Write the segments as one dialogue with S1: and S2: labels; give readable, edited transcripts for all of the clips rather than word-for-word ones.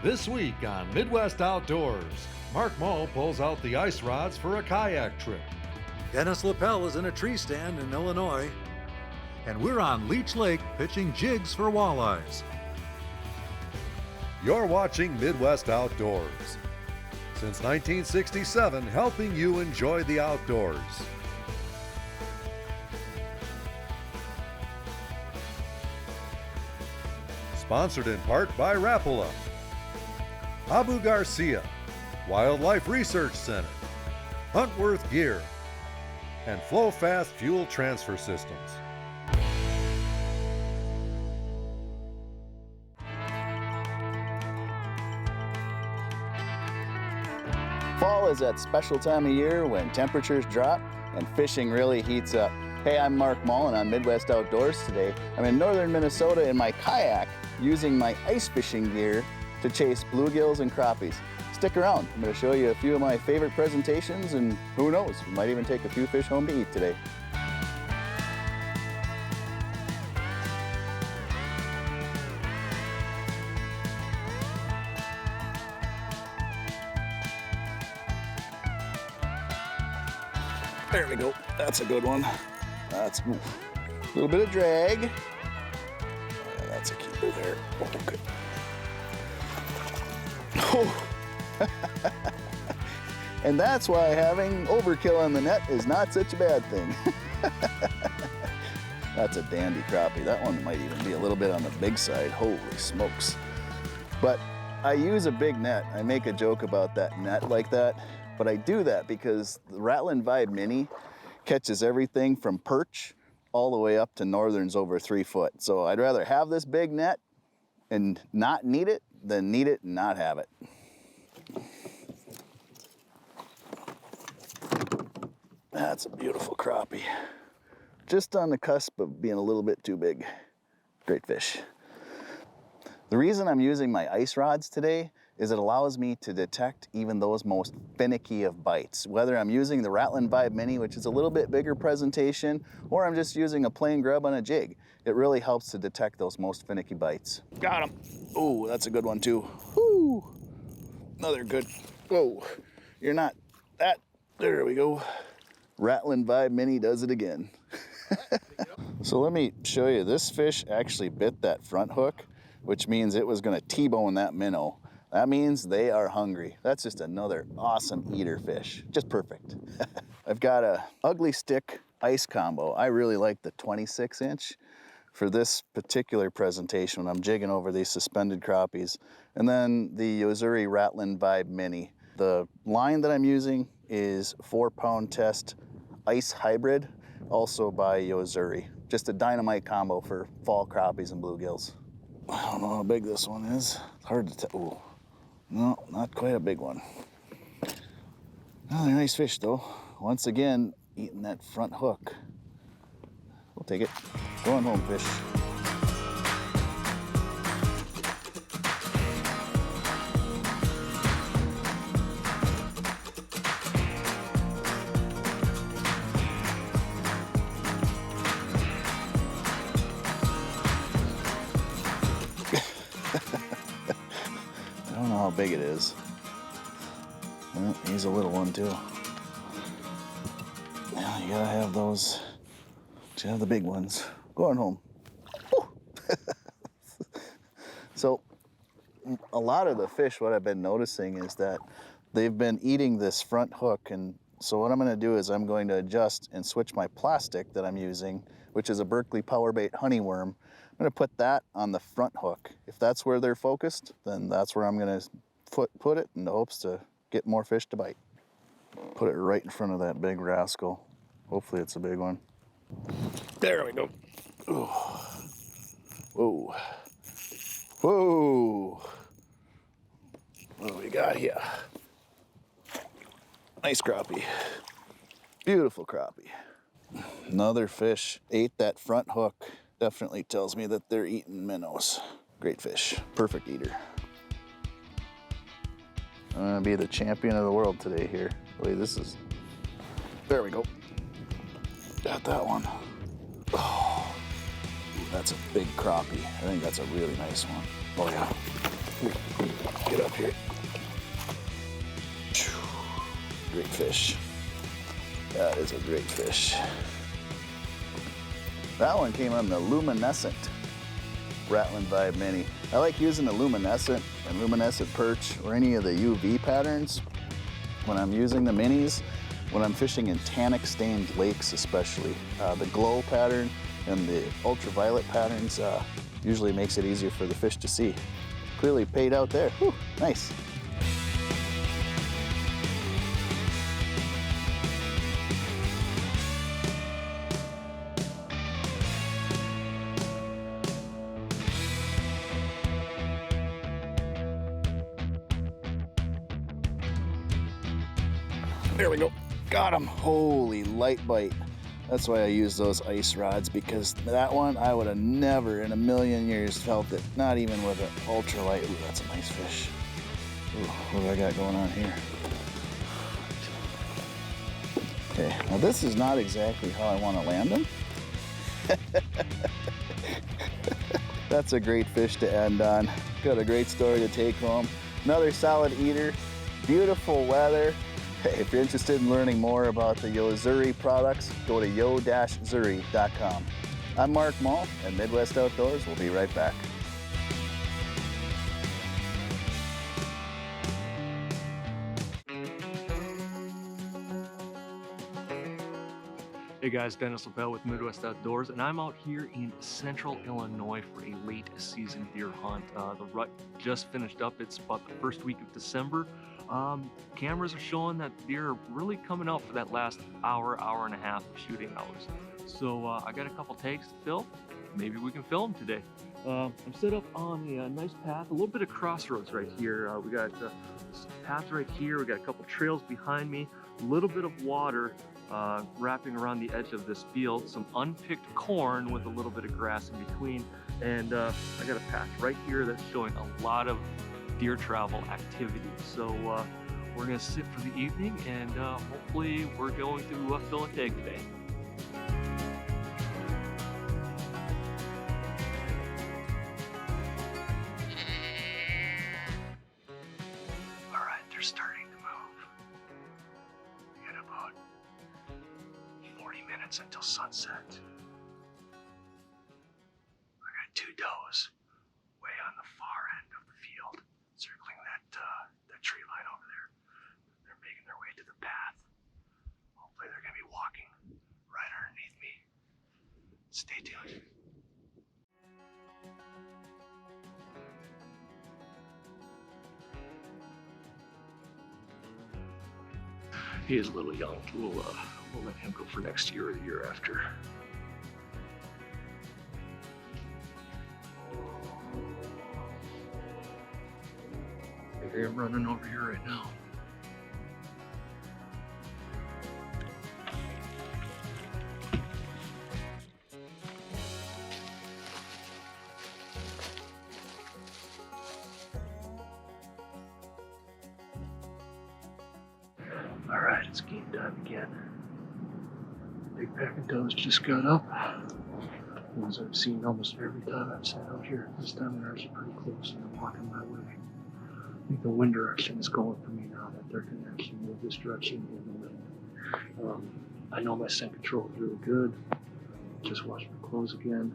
S1: This week on Midwest Outdoors, Mark Maule pulls out the ice rods for a kayak trip.
S2: Dennis Leppell is in a tree stand in Illinois. And we're on Leech Lake pitching jigs for walleyes.
S1: You're watching Midwest Outdoors. Since 1967, helping you enjoy the outdoors. Sponsored in part by Rapala, Abu Garcia, Wildlife Research Center, Huntworth Gear, and Flow Fast Fuel Transfer Systems.
S3: Fall is that special time of year when temperatures drop and fishing really heats up. Hey, I'm Mark Maule and on Midwest Outdoors today. I'm in northern Minnesota in my kayak using my ice fishing gear to chase bluegills and crappies. Stick around, I'm going to show you a few of my favorite presentations, and who knows, we might even take a few fish home to eat today. There we go, that's a good one. That's a little bit of drag. Yeah, that's a keeper there. Okay. Oh. And that's why having overkill on the net is not such a bad thing. That's a dandy crappie. That one might even be a little bit on the big side. Holy smokes. But I use a big net. I make a joke about that net like that, but I do that because the Rattling Vibe Mini catches everything from perch all the way up to northerns over 3 foot. So I'd rather have this big net and not need it than need it and not have it. That's a beautiful crappie. Just on the cusp of being a little bit too big. Great fish. The reason I'm using my ice rods today is it allows me to detect even those most finicky of bites. Whether I'm using the Rattling Vibe Mini, which is a little bit bigger presentation, or I'm just using a plain grub on a jig, it really helps to detect those most finicky bites. Got him. Oh, that's a good one too. Woo! Another good. Whoa, you're not that. There we go. Rattling Vibe Mini does it again. So let me show you, this fish actually bit that front hook, which means it was gonna T-bone that minnow. That means they are hungry. That's just another awesome eater fish. Just perfect. I've got a ugly stick ice combo. I really like the 26-inch for this particular presentation when I'm jigging over these suspended crappies. And then the Yo-Zuri Rattling Vibe Mini. The line that I'm using is 4-pound test ice hybrid, also by Yo-Zuri. Just a dynamite combo for fall crappies and bluegills. I don't know how big this one is. It's hard to tell. Ooh. No, not quite a big one. Oh, they're nice fish though. Once again, eating that front hook. We'll take it. Going home, fish. I don't know how big it is. Well, he's a little one too. Yeah, you gotta have those. You have the big ones. Going home. So, a lot of the fish, what I've been noticing is that they've been eating this front hook, and so what I'm gonna do is I'm going to adjust and switch my plastic that I'm using, which is a Berkley Powerbait honeyworm. I'm gonna put that on the front hook. If that's where they're focused, then that's where I'm gonna put it in the hopes to get more fish to bite. Put it right in front of that big rascal. Hopefully it's a big one. There we go. Ooh. Whoa. Whoa. What do we got here? Nice crappie. Beautiful crappie. Another fish ate that front hook. Definitely tells me that they're eating minnows. Great fish, perfect eater. I'm gonna be the champion of the world today here. Wait, this is, there we go. Got that one. Oh, that's a big crappie. I think that's a really nice one. Oh yeah. Get up here. Great fish. That is a great fish. That one came on the luminescent Rattling Vibe Mini. I like using the luminescent and luminescent perch or any of the UV patterns when I'm using the minis, when I'm fishing in tannic stained lakes especially. The glow pattern and the ultraviolet patterns usually makes it easier for the fish to see. Clearly paid out there. Whew, nice. There we go. Got him. Holy light bite. That's why I use those ice rods, because that one I would have never in a million years felt it. Not even with an ultralight. Ooh, that's a nice fish. Ooh, what do I got going on here? Okay, now this is not exactly how I want to land him. That's a great fish to end on. Got a great story to take home. Another solid eater. Beautiful weather. Hey, if you're interested in learning more about the Yo-Zuri products, go to yo-zuri.com. I'm Mark Maule, and Midwest Outdoors. We'll be right back.
S4: Hey guys, Dennis Leppell with Midwest Outdoors, and I'm out here in central Illinois for a late season deer hunt. The rut just finished up. It's about the first week of December. Cameras are showing that deer are really coming out for that last hour, hour and a half of shooting hours. So I got a couple takes to film. Maybe we can film today. I'm set up on a nice path, a little bit of crossroads right here. We got a path right here. We got a couple trails behind me, a little bit of water wrapping around the edge of this field, some unpicked corn with a little bit of grass in between, and I got a path right here that's showing a lot of deer travel activity. So we're gonna sit for the evening, and hopefully we're going to fill a tag today. All right, they're starting to move. We got about 40 minutes until sunset. I got two does way on the far end of the field, circling that tree line over there. They're making their way to the path. Hopefully they're gonna be walking right underneath me. Stay tuned. He is a little young. We'll let him go for next year or the year after. I hear him running over here right now. All right, it's game time again. Big pack of does just got up. Ones I've seen almost every time I've sat out here. This time they're actually pretty close and they're walking my way. I think the wind direction is going for me now, that they're going to actually move this direction in the wind. I know my scent control is really good. Just watched my clothes again.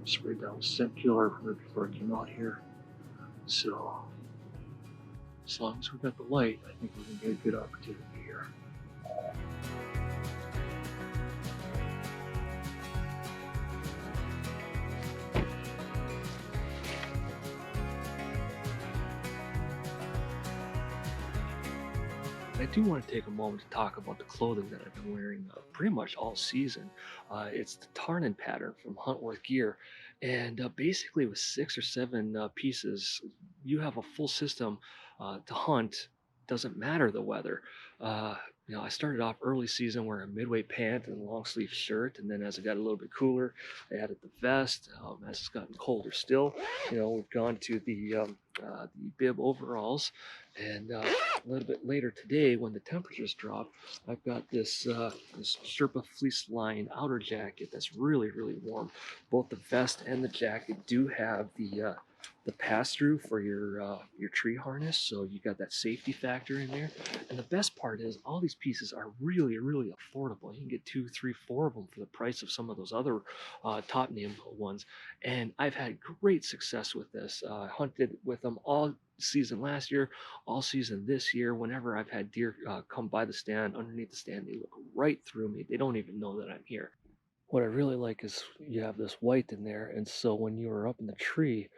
S4: Sprayed down with scent killer right before I came out here. So, as long as we got the light, I think we're going to get a good opportunity here. I do want to take a moment to talk about the clothing that I've been wearing pretty much all season. It's the Tarnin pattern from Huntworth Gear, and basically with 6 or 7 pieces, you have a full system to hunt. Doesn't matter the weather. I started off early season wearing a midweight pant and a long sleeve shirt, and then as it got a little bit cooler, I added the vest. As it's gotten colder still, we've gone to the bib overalls, and a little bit later today, when the temperatures drop, I've got this Sherpa fleece lined outer jacket that's really, really warm. Both the vest and the jacket do have the the pass-through for your tree harness, so you got that safety factor in there. And the best part is all these pieces are really, really affordable. You can get 2, 3, 4 of them for the price of some of those other top name ones. And I've had great success with this. Hunted with them all season last year, all season this year. Whenever I've had deer come by the stand, underneath the stand, they look right through me. They don't even know that I'm here. What I really like is you have this white in there, and so when you are up in the tree,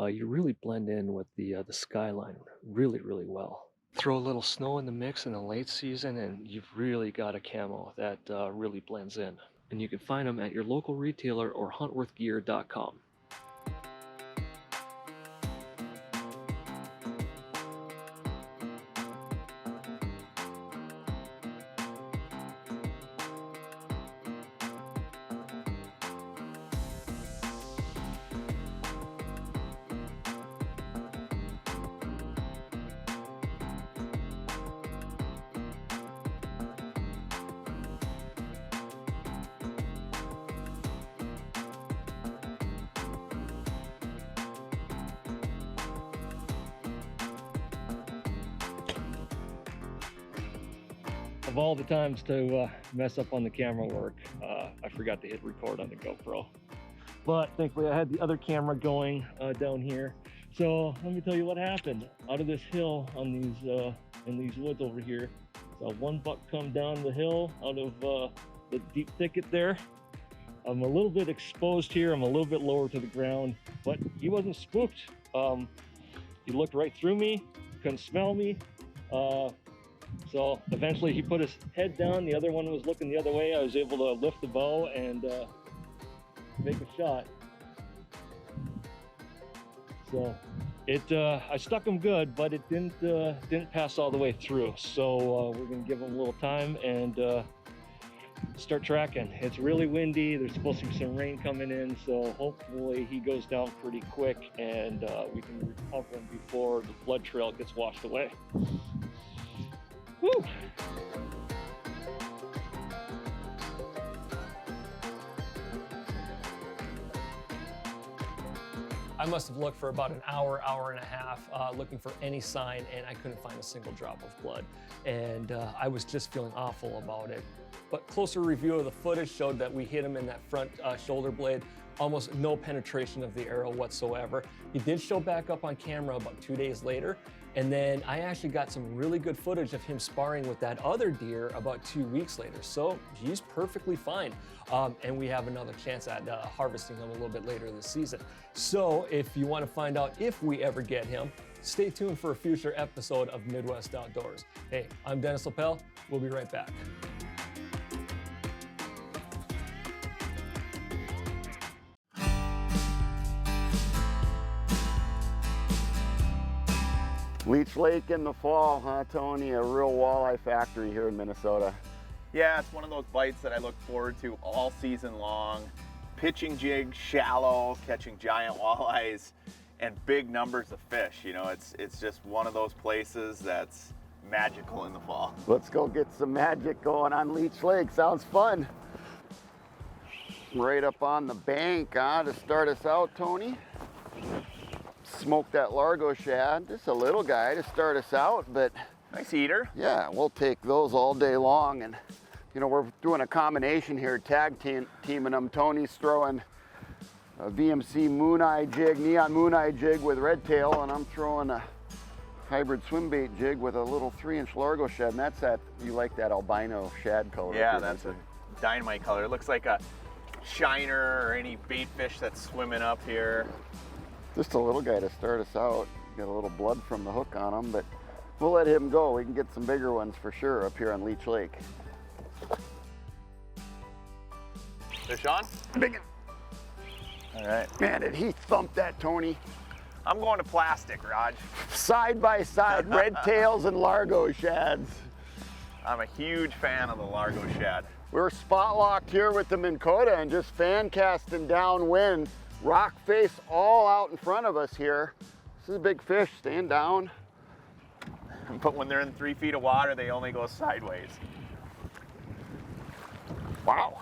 S4: you really blend in with the skyline really, really well. Throw a little snow in the mix in the late season, and you've really got a camo that really blends in. And you can find them at your local retailer or huntworthgear.com. Of all the times to mess up on the camera work, I forgot to hit record on the GoPro. But thankfully I had the other camera going down here. So let me tell you what happened. Out of this hill on these in these woods over here, saw one buck come down the hill out of the deep thicket there. I'm a little bit exposed here. I'm a little bit lower to the ground, but he wasn't spooked. He looked right through me, couldn't smell me. So eventually he put his head down. The other one was looking the other way. I was able to lift the bow and make a shot. So I stuck him good, but it didn't pass all the way through. So we're gonna give him a little time and start tracking. It's really windy. There's supposed to be some rain coming in, so hopefully he goes down pretty quick and we can recover him before the blood trail gets washed away. Woo!
S5: I must have looked for about an hour, hour and a half looking for any sign, and I couldn't find a single drop of blood. And I was just feeling awful about it. But closer review of the footage showed that we hit him in that front shoulder blade. Almost no penetration of the arrow whatsoever. He did show back up on camera about 2 days later. And then I actually got some really good footage of him sparring with that other deer about 2 weeks later. So he's perfectly fine. And we have another chance at harvesting him a little bit later this season. So if you want to find out if we ever get him, stay tuned for a future episode of Midwest Outdoors. Hey, I'm Dennis Leppell. We'll be right back.
S6: Leech Lake in the fall, huh, Tony? A real walleye factory here in Minnesota.
S7: Yeah, it's one of those bites that I look forward to all season long. Pitching jigs, shallow, catching giant walleyes, and big numbers of fish. You know, it's just one of those places that's magical in the fall.
S6: Let's go get some magic going on Leech Lake. Sounds fun. Right up on the bank, huh, to start us out, Tony. Smoke that Largo shad, just a little guy to start us out, but
S7: nice eater.
S6: Yeah, we'll take those all day long. And you know, we're doing a combination here, tag teaming them. Tony's throwing a VMC moon eye jig, neon moon eye jig with red tail, and I'm throwing a hybrid swim bait jig with a little 3-inch Largo shad. And that's that, you like that albino shad color?
S7: Yeah, that's a dynamite color. It looks like a shiner or any bait fish that's swimming up here.
S6: Just a little guy to start us out. Got a little blood from the hook on him, but we'll let him go. We can get some bigger ones for sure up here on Leech Lake.
S7: Fish on?
S6: Big.
S7: All right.
S6: Man, did he thump that, Tony?
S7: I'm going to plastic, Raj.
S6: Side by side, red tails and Largo shads.
S7: I'm a huge fan of the Largo shad.
S6: We're spot locked here with the Minn Kota and just fan casting downwind. Rock face all out in front of us here. This is a big fish, staying down.
S7: But when they're in 3 feet of water, they only go sideways.
S6: Wow.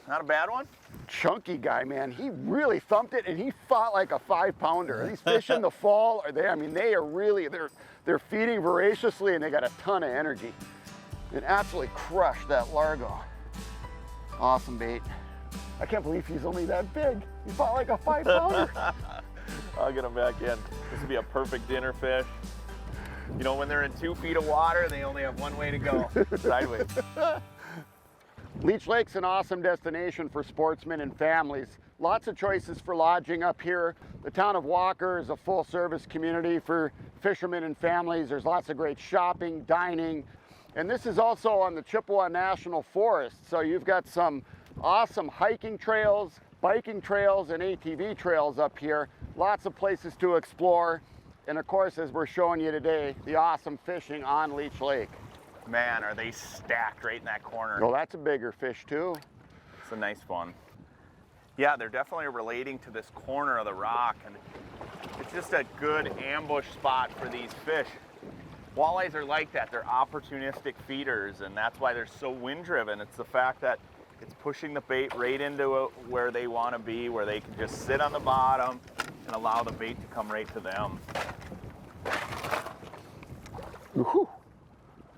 S7: Not a bad one?
S6: Chunky guy, man. He really thumped it, and he fought like a 5-pounder. These fish in the fall, I mean, they are really, they're feeding voraciously, and they got a ton of energy. And absolutely crushed that Largo. Awesome bait. I can't believe he's only that big. He fought like a 5-pounder.
S7: I'll get him back in. This would be a perfect dinner fish. You know, when they're in 2 feet of water, they only have one way to go, sideways.
S6: Leech Lake's an awesome destination for sportsmen and families. Lots of choices for lodging up here. The town of Walker is a full-service community for fishermen and families. There's lots of great shopping, dining, and this is also on the Chippewa National Forest. So you've got some awesome hiking trails, biking trails, and ATV trails up here. Lots of places to explore. And of course, as we're showing you today, the awesome fishing on Leech Lake.
S7: Man, are they stacked right in that corner.
S6: Well, that's a bigger fish too.
S7: It's a nice one. Yeah, they're definitely relating to this corner of the rock, and it's just a good ambush spot for these fish. Walleyes are like that. They're opportunistic feeders, and that's why they're so wind-driven. It's the fact that it's pushing the bait right into where they want to be, where they can just sit on the bottom and allow the bait to come right to them.
S6: Woohoo!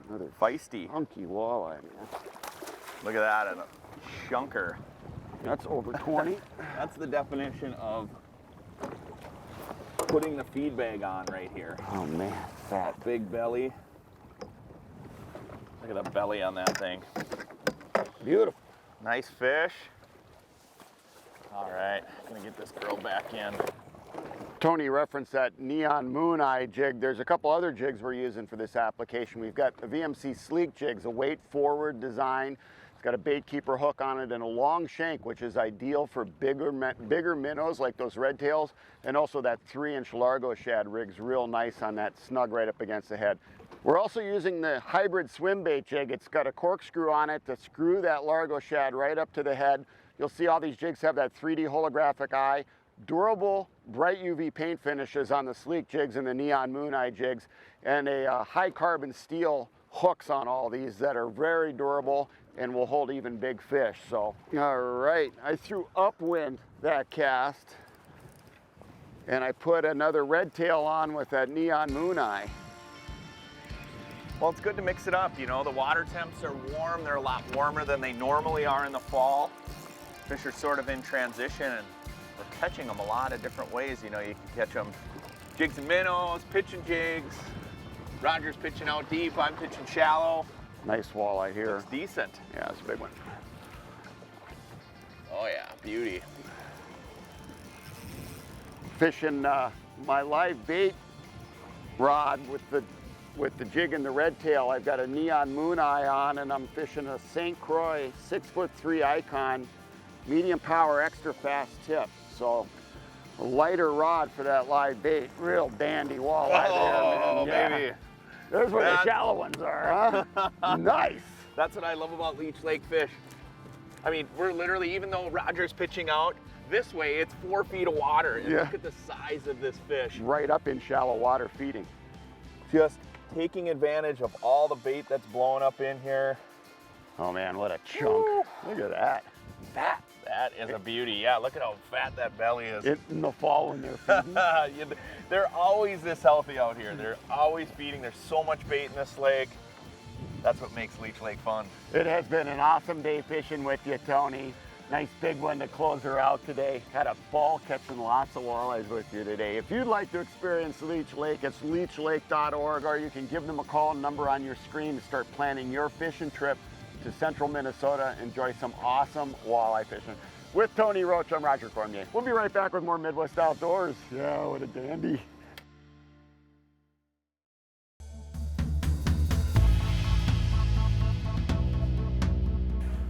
S6: Another
S7: Feisty.
S6: funky walleye, man.
S7: Look at that, and a chunker.
S6: That's over 20.
S7: That's the definition of putting the feed bag on right here.
S6: Oh man, fat.
S7: That big belly. Look at the belly on that thing.
S6: Beautiful.
S7: Nice fish. All right, gonna get this girl back in.
S6: Tony referenced that neon moon eye jig. There's a couple other jigs we're using for this application. We've got a VMC sleek jigs, a weight forward design. It's got a bait keeper hook on it and a long shank, which is ideal for bigger minnows like those red tails. And also that 3-inch Largo shad rigs real nice on that, snug right up against the head. We're also using the hybrid swim bait jig. It's got a corkscrew on it to screw that Largo shad right up to the head. You'll see all these jigs have that 3D holographic eye. Durable, bright UV paint finishes on the sleek jigs and the neon moon eye jigs, and a high carbon steel hooks on all these that are very durable and will hold even big fish. So, all right, I threw upwind that cast, and I put another red tail on with that neon moon eye.
S7: Well, it's good to mix it up. You know, the water temps are warm. They're a lot warmer than they normally are in the fall. Fish are sort of in transition, and we're catching them a lot of different ways. You know, you can catch them jigs and minnows, pitching jigs. Roger's pitching out deep, I'm pitching shallow.
S6: Nice walleye here.
S7: It's decent.
S6: Yeah, it's a big one.
S7: Oh yeah, beauty.
S6: Fishing my live bait rod with the jig and the red tail. I've got a neon moon eye on, and I'm fishing a St. Croix 6'3" Icon, medium power, extra fast tip. So a lighter rod for that live bait. Real dandy walleye there, man. Yeah.
S7: Baby.
S6: There's where the shallow ones are, huh? Nice.
S7: That's what I love about Leech Lake fish. I mean, we're literally, even though Roger's pitching out this way, it's 4 feet of water. And
S6: Yeah.
S7: look at the size of this fish.
S6: Right up in shallow water feeding.
S7: Just taking advantage of all the bait that's blowing up in here.
S6: Oh man, what a chunk.
S7: Woo.
S6: Look at that.
S7: That is a beauty. Yeah, look at how fat that belly is.
S6: In the fall when they're feeding.
S7: They're always this healthy out here. They're always feeding. There's so much bait in this lake. That's what makes Leech Lake fun.
S6: It has been an awesome day fishing with you, Tony. Nice big one to close her out today. Had a ball catching lots of walleyes with you today. If you'd like to experience Leech Lake, it's leechlake.org, or you can give them a call number on your screen to start planning your fishing trip to central Minnesota. Enjoy some awesome walleye fishing. With Tony Roach, I'm Roger Cormier. We'll be right back with more Midwest Outdoors. Yeah, what a dandy.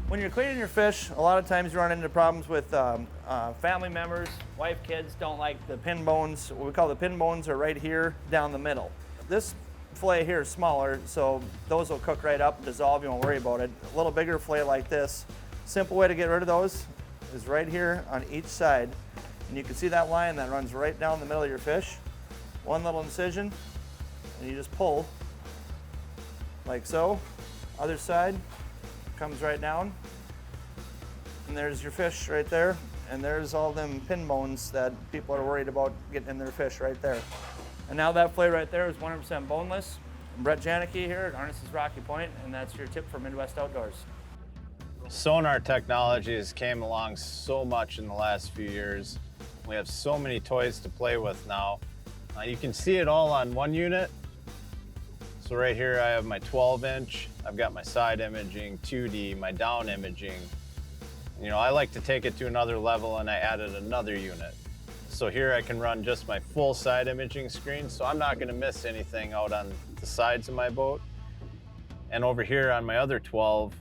S8: When you're cleaning your fish, a lot of times you run into problems with family members, wife, kids don't like the pin bones. What we call the pin bones are right here down the middle. This fillet here is smaller, so those will cook right up, dissolve, you won't worry about it. A little bigger fillet like this, simple way to get rid of those is right here on each side. And you can see that line that runs right down the middle of your fish. One little incision, and you just pull like so. Other side comes right down. And there's your fish right there. And there's all them pin bones that people are worried about getting in their fish right there. And now that fillet right there is 100% boneless. I'm Brett Janicki here at Harnesses Rocky Point, and that's your tip for Midwest Outdoors.
S9: Sonar technology has came along so much in the last few years. We have so many toys to play with now. You can see it all on one unit. So right here I have my 12-inch. I've got my side imaging, 2D, my down imaging. You know, I like to take it to another level, and I added another unit. So here I can run just my full side imaging screen, so I'm not gonna miss anything out on the sides of my boat. And over here on my other 12,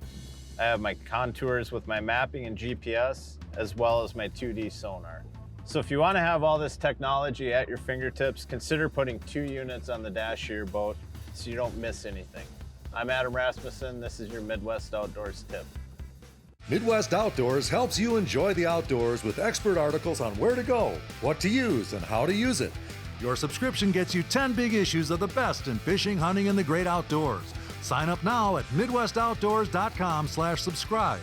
S9: I have my contours with my mapping and GPS, as well as my 2D sonar. So if you wanna have all this technology at your fingertips, consider putting 2 units on the dash of your boat so you don't miss anything. I'm Adam Rasmussen, this is your Midwest Outdoors tip.
S1: Midwest Outdoors helps you enjoy the outdoors with expert articles on where to go, what to use, and how to use it.
S2: Your subscription gets you 10 big issues of the best in fishing, hunting, and the great outdoors. Sign up now at MidwestOutdoors.com/subscribe.